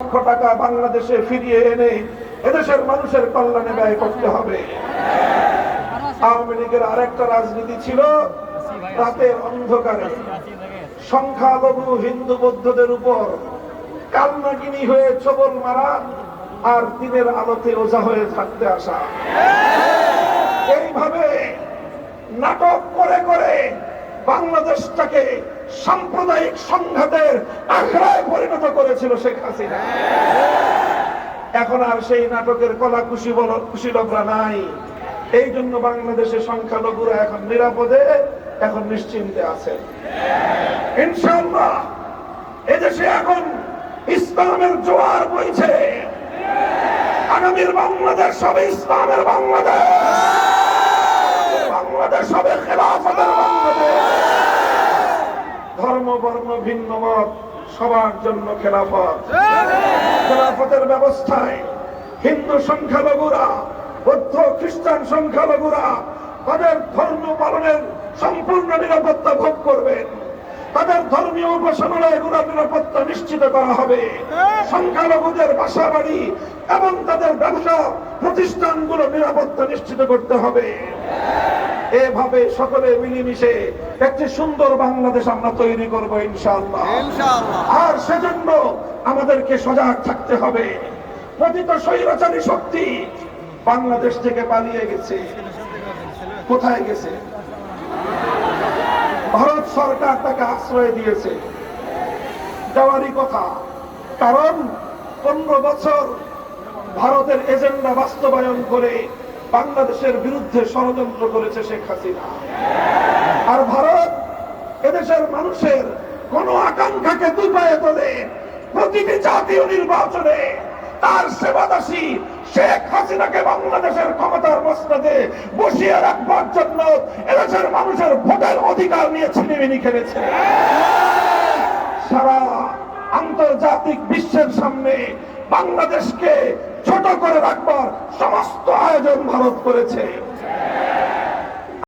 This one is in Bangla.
লক্ষ টাকা বাংলাদেশে ফিরিয়ে এনে এদেশের মানুষের কল্যাণে ব্যয় করতে হবে। আওয়ামী লীগের আরেকটা রাজনীতি ছিল রাতের অন্ধকারে সংখ্যালঘু হিন্দু বৌদ্ধদের উপর কালনাগিনী হয়ে ছবল মারা আর দিনের আলোতে ওঝা হয়ে থাকতে আসা। এইভাবে নাটক করে করে বাংলাদেশটাকে সাম্প্রদায়িক সংঘাতের আখড়ায় পরিণত করেছিল শেখ হাসিনা। এখন আর সেই নাটকের কলা কুশীলভরা নাই। এই জন্য বাংলাদেশের সংখ্যালঘুরা এখন নিরাপদে, এখন নিশ্চিন্তে আছে। ইনশাআল্লাহ এদেশে এখন ইসলামের জোয়ার বইছে। আগামীর বাংলাদেশ হবে ইসলামের বাংলাদেশ, বাংলাদেশ হবে খেলাফতের বাংলাদেশ। ধর্ম বর্ণ ভিন্ন মত সবার জন্য খেলাফত। খেলাফতের ব্যবস্থায় হিন্দু সংখ্যালঘুরা, বৌদ্ধ খ্রিস্টান সংখ্যালঘুরা তাদের ধর্ম পালনের সম্পূর্ণ নিরাপত্তা ভোগ করবেন। তাদের ধর্মীয় উপাসনালয়গুলোর নিরাপত্তা নিশ্চিত করা হবে। সংখ্যালঘুদের বাসা বাড়ি এবং তাদের ব্যবসা প্রতিষ্ঠানগুলো নিরাপত্তা নিশ্চিত করতে হবে। এভাবে সকলে মিলেমিশে একটি সুন্দর বাংলাদেশ আমরা তৈরি করব ইনশাআল্লাহ। আর সেজন্য আমাদেরকে সজাগ থাকতে হবে। পতিত স্বৈরাচারী শক্তি বাংলাদেশ থেকে পালিয়ে গেছে। কোথায় গেছে? ভারত সরকার তাকে আশ্রয় দিয়েছে, যাওয়ারই কথা। কারণ 15 বছর ভারতের এজেন্ডা বাস্তবায়ন করে বাংলাদেশের বিরুদ্ধে ষড়যন্ত্র করেছে শেখ হাসিনা। আর ভারত এদেশের মানুষের কোন আকাঙ্ক্ষাকে দুপায়ে তোলে। প্রতিটি জাতীয় নির্বাচনে তার সেবাদাসী শেখ হাসিনাকে বাংলাদেশের ক্ষমতার মসনদে বসিয়ে রাখবার জন্য এদেশের মানুষের ভোটের অধিকার নিয়ে ছিনিমিনি খেলেছে। সারা আন্তর্জাতিক বিশ্বের সামনে বাংলাদেশকে ছোট করে রাখবার সমস্ত আয়োজন ভারত করেছে।